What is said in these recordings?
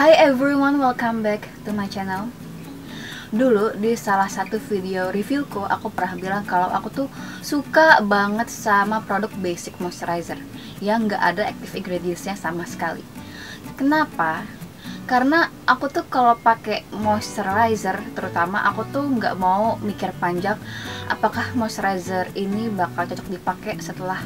Hi everyone, welcome back to my channel. Dulu di salah satu video reviewku, aku pernah bilang kalau aku tuh suka banget sama produk basic moisturizer yang gak ada active ingredientsnya sama sekali. Kenapa? Karena aku tuh kalau pakai moisturizer, terutama aku tuh nggak mau mikir panjang apakah moisturizer ini bakal cocok dipakai setelah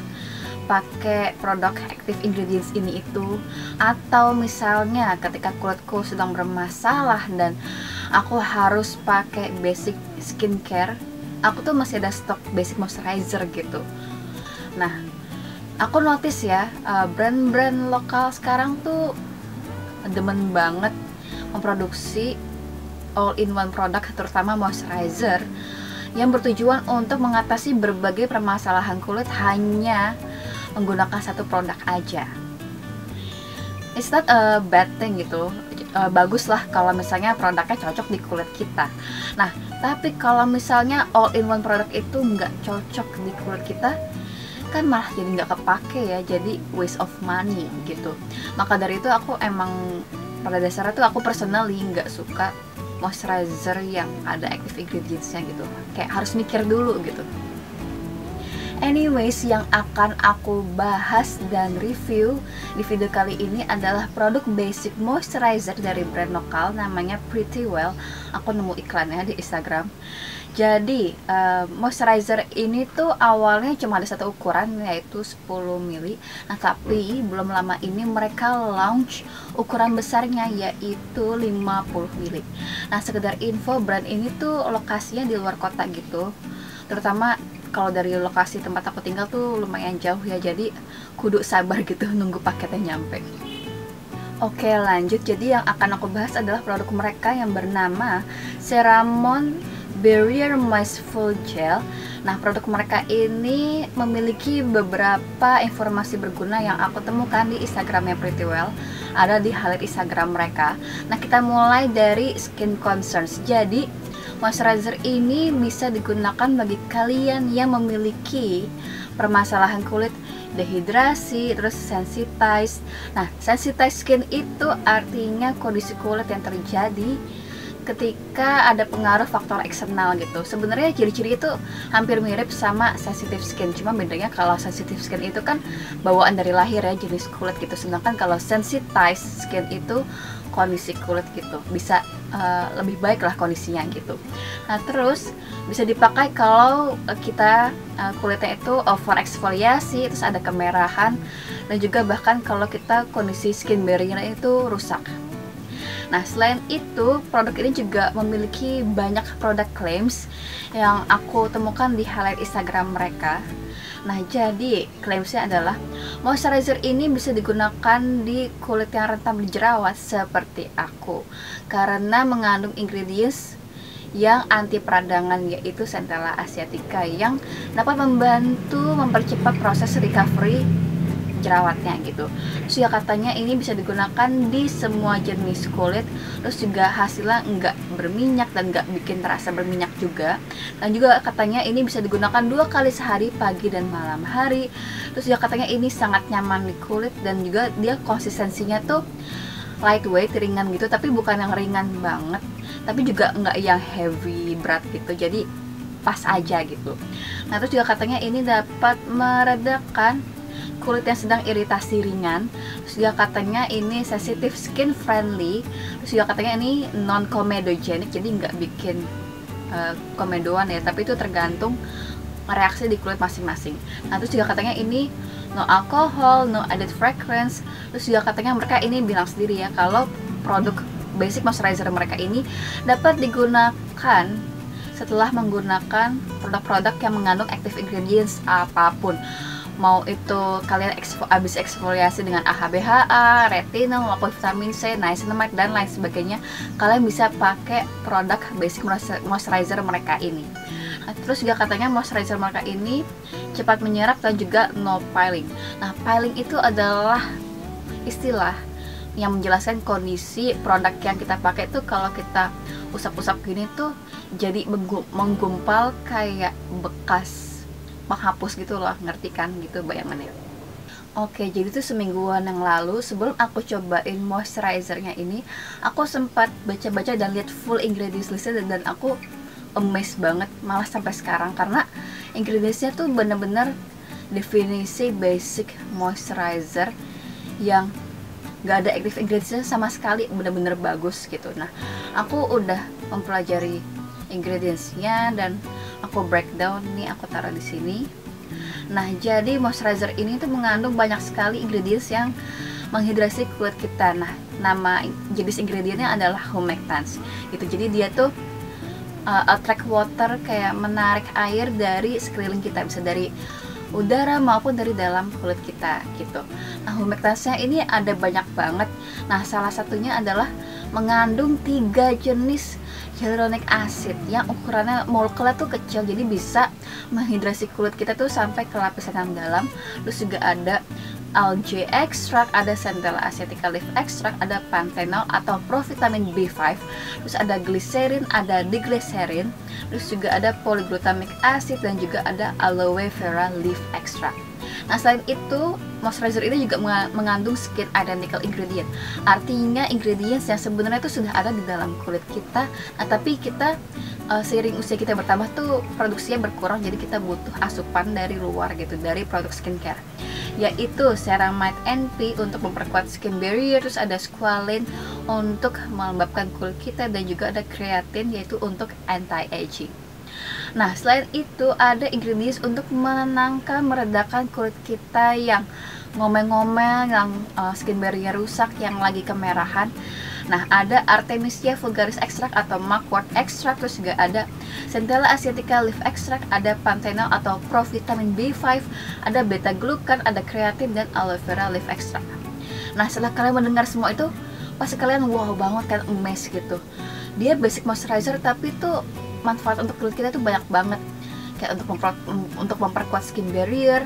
pakai produk active ingredients ini itu, atau misalnya ketika kulitku sedang bermasalah dan aku harus pakai basic skincare, aku tuh masih ada stok basic moisturizer gitu. Nah, aku notice ya, brand-brand lokal sekarang tuh demen banget memproduksi all-in-one produk, terutama moisturizer yang bertujuan untuk mengatasi berbagai permasalahan kulit hanya menggunakan satu produk aja. It's not a bad thing gitu, bagus lah kalau misalnya produknya cocok di kulit kita. Nah, tapi kalau misalnya all-in-one produk itu nggak cocok di kulit kita, kan malah jadi nggak kepake ya, jadi waste of money gitu. Maka dari itu aku emang pada dasarnya tuh aku personally nggak suka moisturizer yang ada active ingredientsnya gitu, kayak harus mikir dulu gitu. Anyways, yang akan aku bahas dan review di video kali ini adalah produk basic moisturizer dari brand lokal namanya Pretty Well. Aku nemu iklannya di Instagram. Jadi moisturizer ini tuh awalnya cuma ada satu ukuran, yaitu 10 ml. Nah, tapi belum lama ini mereka launch ukuran besarnya, yaitu 50 ml. Nah, sekedar info, brand ini tuh lokasinya di luar kota gitu. Terutama kalau dari lokasi tempat aku tinggal tuh lumayan jauh ya, jadi kudu sabar gitu nunggu paketnya nyampe. Oke, lanjut. Jadi yang akan aku bahas adalah produk mereka yang bernama Ceramon Barrier Moistful Gel. Nah, produk mereka ini memiliki beberapa informasi berguna yang aku temukan di Instagramnya Pretty Well, ada di highlight Instagram mereka. Nah, kita mulai dari skin concerns. Jadi moisturizer ini bisa digunakan bagi kalian yang memiliki permasalahan kulit dehidrasi, terus sensitized. Nah, sensitized skin itu artinya kondisi kulit yang terjadi ketika ada pengaruh faktor eksternal gitu. Sebenarnya ciri-ciri itu hampir mirip sama sensitive skin, cuma bedanya kalau sensitive skin itu kan bawaan dari lahir ya, jenis kulit gitu. Sedangkan kalau sensitized skin itu kondisi kulit gitu, bisa lebih baik lah kondisinya gitu. Nah, terus bisa dipakai kalau kita kulitnya itu over eksfoliasi, terus ada kemerahan, dan juga bahkan kalau kita kondisi skin barrier itu rusak. Nah, selain itu, produk ini juga memiliki banyak produk claims yang aku temukan di highlight Instagram mereka. Nah, jadi claimsnya adalah moisturizer ini bisa digunakan di kulit yang rentan berjerawat seperti aku, karena mengandung ingredients yang anti peradangan, yaitu Centella asiatica, yang dapat membantu mempercepat proses recovery jerawatnya gitu. Terus ya katanya ini bisa digunakan di semua jenis kulit, terus juga hasilnya nggak berminyak dan nggak bikin terasa berminyak juga. Dan juga katanya ini bisa digunakan 2 kali sehari, pagi dan malam hari. Terus ya katanya ini sangat nyaman di kulit, dan juga dia konsistensinya tuh lightweight, ringan gitu, tapi bukan yang ringan banget, tapi juga nggak yang heavy berat gitu, jadi pas aja gitu. Nah, terus juga katanya ini dapat meredakan kulit yang sedang iritasi ringan. Terus juga katanya ini sensitive skin friendly. Terus juga katanya ini non comedogenic, jadi nggak bikin komedoan ya, tapi itu tergantung reaksi di kulit masing-masing. Nah, terus juga katanya ini no alcohol, no added fragrance. Terus juga katanya mereka ini bilang sendiri ya, kalau produk basic moisturizer mereka ini dapat digunakan setelah menggunakan produk-produk yang mengandung active ingredients apapun. Mau itu kalian habis eksfoliasi dengan AHA/BHA, retinol, maupun vitamin C, niacinamide, dan lain sebagainya, kalian bisa pakai produk basic moisturizer mereka ini. Nah, terus juga katanya moisturizer mereka ini cepat menyerap dan juga no peeling. Nah, peeling itu adalah istilah yang menjelaskan kondisi produk yang kita pakai tuh kalau kita usap-usap gini tuh jadi menggumpal kayak bekas menghapus gitu loh, ngerti kan gitu bayangannya. Oke, jadi tuh semingguan yang lalu sebelum aku cobain moisturizernya ini, aku sempat baca-baca dan lihat full ingredients listnya, dan aku amazed banget malah sampai sekarang, karena ingredientsnya tuh bener-bener definisi basic moisturizer yang gak ada active ingredientsnya sama sekali, bener-bener bagus gitu. Nah, aku udah mempelajari ingredientsnya dan aku breakdown nih, aku taruh di sini. Nah, jadi moisturizer ini tuh mengandung banyak sekali ingredients yang menghidrasi kulit kita. Nah, nama jenis ingredientnya adalah humectants gitu. Jadi dia tuh attract water, kayak menarik air dari sekeliling kita, bisa dari udara maupun dari dalam kulit kita gitu. Nah, humectantsnya ini ada banyak banget. Nah, salah satunya adalah mengandung 3 jenis hyaluronic acid yang ukurannya molekulnya tuh kecil, jadi bisa menghidrasi kulit kita tuh sampai ke lapisan yang dalam. Terus juga ada algae extract, ada centella asiatica leaf extract, ada panthenol atau provitamin B5, terus ada glycerin, ada diglycerin, terus juga ada polyglutamic acid, dan juga ada aloe vera leaf extract. Nah, selain itu, moisturizer ini juga mengandung skin identical ingredient. Artinya ingredients yang sebenarnya itu sudah ada di dalam kulit kita. Nah, tapi kita seiring usia kita bertambah tuh produksinya berkurang, jadi kita butuh asupan dari luar gitu, dari produk skincare, yaitu ceramide NP untuk memperkuat skin barrier, terus ada squalene untuk melembabkan kulit kita, dan juga ada creatine yaitu untuk anti-aging. Nah, selain itu ada ingredients untuk menenangkan, meredakan kulit kita yang ngomel-ngomel, yang skin barrier rusak, yang lagi kemerahan. Nah, ada Artemisia vulgaris extract atau mugwort extract, terus juga ada Centella asiatica leaf extract, ada panthenol atau provitamin B5, ada beta glucan, ada creatine, dan aloe vera leaf extract. Nah, setelah kalian mendengar semua itu, pasti kalian wow banget kan, amazed gitu. Dia basic moisturizer tapi tuh manfaat untuk kulit kita tuh banyak banget, kayak untuk memperkuat skin barrier,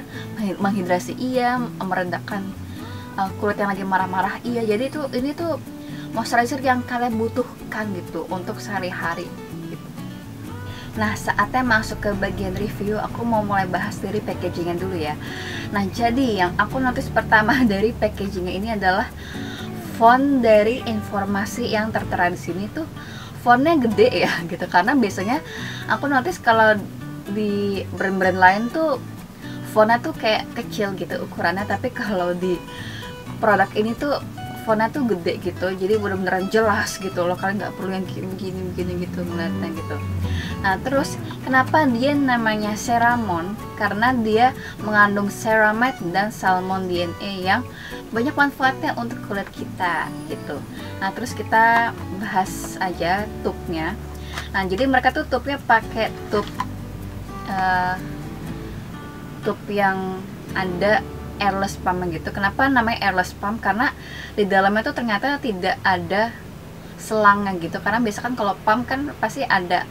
menghidrasi iya, meredakan kulit yang lagi marah-marah iya. Jadi tuh ini tuh moisturizer yang kalian butuhkan gitu untuk sehari-hari gitu. Nah, saatnya masuk ke bagian review. Aku mau mulai bahas dari packagingnya dulu ya. Nah, jadi yang aku notice pertama dari packagingnya ini adalah font dari informasi yang tertera di sini tuh fontnya gede ya gitu, karena biasanya aku notice kalau di brand-brand lain tuh fontnya tuh kayak kecil gitu ukurannya, tapi kalau di produk ini tuh fontnya tuh gede gitu, jadi bener-beneran jelas gitu loh, kalian nggak perlu yang gini gitu ngeliatnya gitu. Nah, terus kenapa dia namanya Ceramon? Karena dia mengandung ceramide dan salmon DNA yang banyak manfaatnya untuk kulit kita gitu. Nah, terus kita bahas aja tubnya. Nah, jadi mereka tuh tubnya pakai tub yang ada airless pump gitu. Kenapa namanya airless pump? Karena di dalamnya tuh ternyata tidak ada selangnya gitu. Karena biasa kan kalau pump kan pasti ada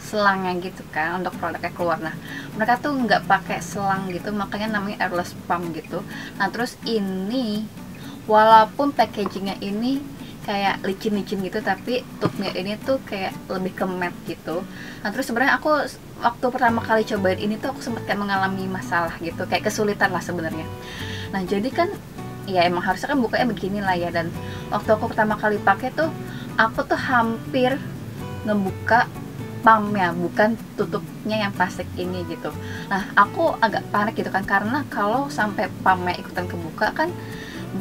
selangnya gitu kan untuk produknya keluar. Nah, mereka tuh nggak pakai selang gitu, makanya namanya airless pump gitu. Nah, terus ini walaupun packagingnya ini kayak licin-licin gitu, tapi tubnya ini tuh kayak lebih ke matte gitu. Nah, terus sebenarnya aku waktu pertama kali cobain ini tuh aku sempat kayak mengalami masalah gitu, kayak kesulitan lah sebenarnya. Nah, jadi kan ya emang harusnya kan bukanya begini lah ya, dan waktu aku pertama kali pakai tuh aku tuh hampir ngebuka pumpnya, bukan tutupnya yang plastik ini gitu. Nah, aku agak panik gitu kan, karena kalau sampai pumpnya ikutan kebuka kan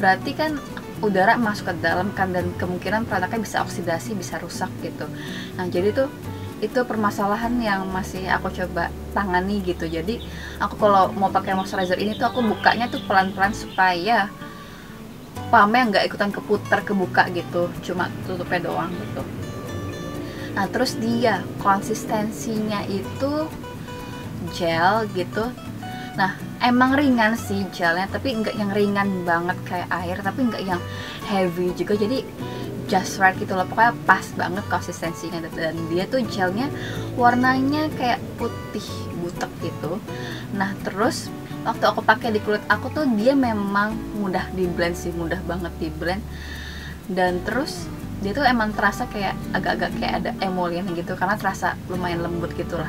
berarti kan udara masuk ke dalam kan, dan kemungkinan produknya bisa oksidasi, bisa rusak gitu. Nah, jadi tuh itu permasalahan yang masih aku coba tangani gitu. Jadi aku kalau mau pakai moisturizer ini tuh aku bukanya tuh pelan-pelan supaya pumpnya nggak ikutan kebuka gitu, cuma tutupnya doang gitu. Nah, terus dia konsistensinya itu gel gitu. Nah, emang ringan sih gelnya, tapi nggak yang ringan banget kayak air, tapi nggak yang heavy juga, jadi just right gitu loh, pokoknya pas banget konsistensinya. Dan dia tuh gelnya warnanya kayak putih butek gitu. Nah, terus waktu aku pakai di kulit aku tuh dia memang mudah di blend sih, mudah banget di blend. Dan terus dia tuh emang terasa kayak agak-agak kayak ada emollient gitu, karena terasa lumayan lembut gitulah.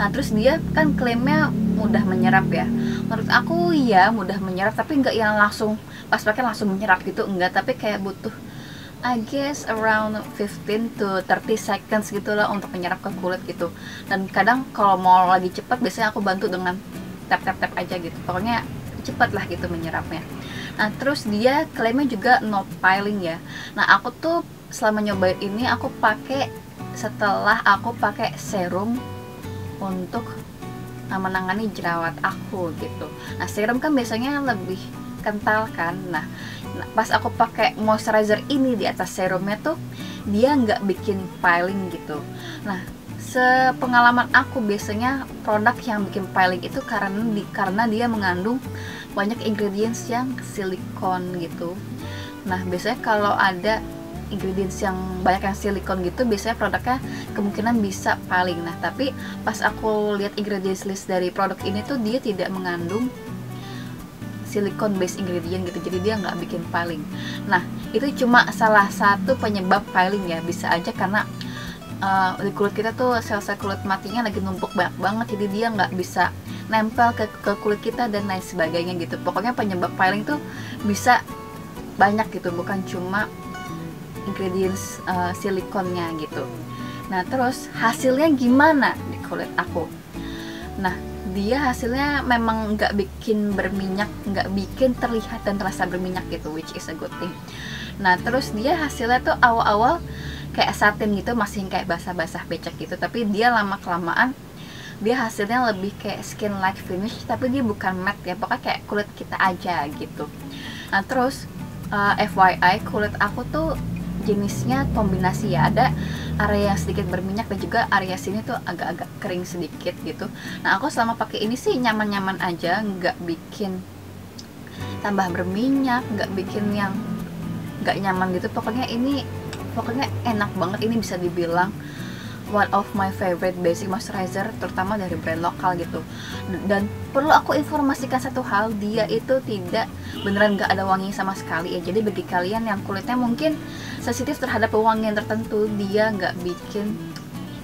Nah, terus dia kan klaimnya mudah menyerap ya. Menurut aku ya mudah menyerap, tapi nggak yang langsung pas pakai langsung menyerap gitu, enggak, tapi kayak butuh I guess around 15 to 30 seconds gitulah untuk menyerap ke kulit gitu. Dan kadang kalau mau lagi cepat biasanya aku bantu dengan tap aja gitu, pokoknya cepat lah gitu menyerapnya. Nah terus dia klaimnya juga no piling ya. Nah aku tuh selama nyobain ini aku pakai setelah aku pakai serum untuk menangani jerawat aku gitu. Nah serum kan biasanya lebih kental kan. Nah pas aku pakai moisturizer ini di atas serumnya tuh dia nggak bikin piling gitu. Nah sepengalaman aku biasanya produk yang bikin piling itu karena dia mengandung banyak ingredients yang silikon gitu. Nah biasanya kalau ada ingredients yang banyak yang silikon gitu biasanya produknya kemungkinan bisa piling. Nah tapi pas aku lihat ingredients list dari produk ini tuh dia tidak mengandung silikon based ingredient gitu, jadi dia nggak bikin piling. Nah itu cuma salah satu penyebab piling ya, bisa aja karena di kulit kita tuh sel-sel kulit matinya lagi numpuk banyak banget, jadi dia nggak bisa nempel ke kulit kita dan lain sebagainya gitu. Pokoknya penyebab piling tuh bisa banyak gitu, bukan cuma ingredients silikonnya gitu. Nah terus hasilnya gimana di kulit aku? Nah dia hasilnya memang nggak bikin berminyak, nggak bikin terlihat dan terasa berminyak gitu, which is a good thing. Nah terus dia hasilnya tuh awal-awal kayak satin gitu, masih kayak basah-basah becek gitu, tapi dia lama-kelamaan dia hasilnya lebih kayak skin like finish, tapi dia bukan matte ya, pokoknya kayak kulit kita aja gitu. Nah terus FYI kulit aku tuh jenisnya kombinasi ya, ada area yang sedikit berminyak dan juga area sini tuh agak-agak kering sedikit gitu. Nah aku selama pakai ini sih nyaman-nyaman aja, nggak bikin tambah berminyak, nggak bikin yang nggak nyaman gitu. Pokoknya enak banget, ini bisa dibilang one of my favorite basic moisturizer, terutama dari brand lokal gitu. Dan perlu aku informasikan satu hal, dia itu tidak beneran nggak ada wangi sama sekali ya. Jadi bagi kalian yang kulitnya mungkin sensitif terhadap pewangian tertentu, dia nggak bikin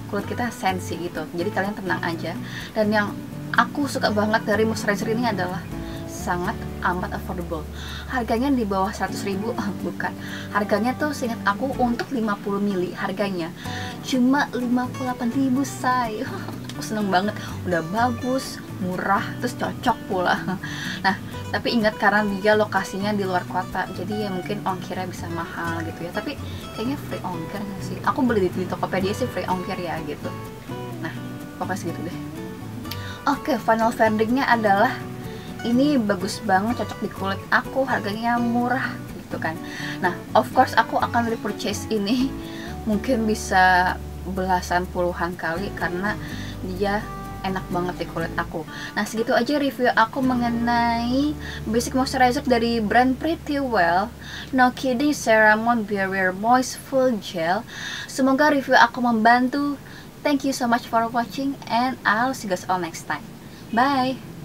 kulit kita sensi gitu, jadi kalian tenang aja. Dan yang aku suka banget dari moisturizer ini adalah sangat amat affordable. Harganya di bawah 100.000, bukan. Harganya tuh seingat aku untuk 50 ml harganya cuma 58.000 say. Aku seneng banget, udah bagus, murah, terus cocok pula. Nah, tapi ingat karena dia lokasinya di luar kota, jadi ya mungkin ongkirnya bisa mahal gitu ya. Tapi kayaknya free ongkir nggak sih? Aku beli di Tokopedia sih free ongkir ya gitu. Nah, pokoknya segitu deh. Oke, final verdictnya adalah ini bagus banget, cocok di kulit aku, harganya murah gitu kan. Nah of course aku akan repurchase ini mungkin bisa belasan puluhan kali karena dia enak banget di kulit aku. Nah segitu aja review aku mengenai basic moisturizer dari brand Pretty Well No Kidding Ceramon Barrier Moist Full Gel. Semoga review aku membantu. Thank you so much for watching and I'll see you guys all next time. Bye.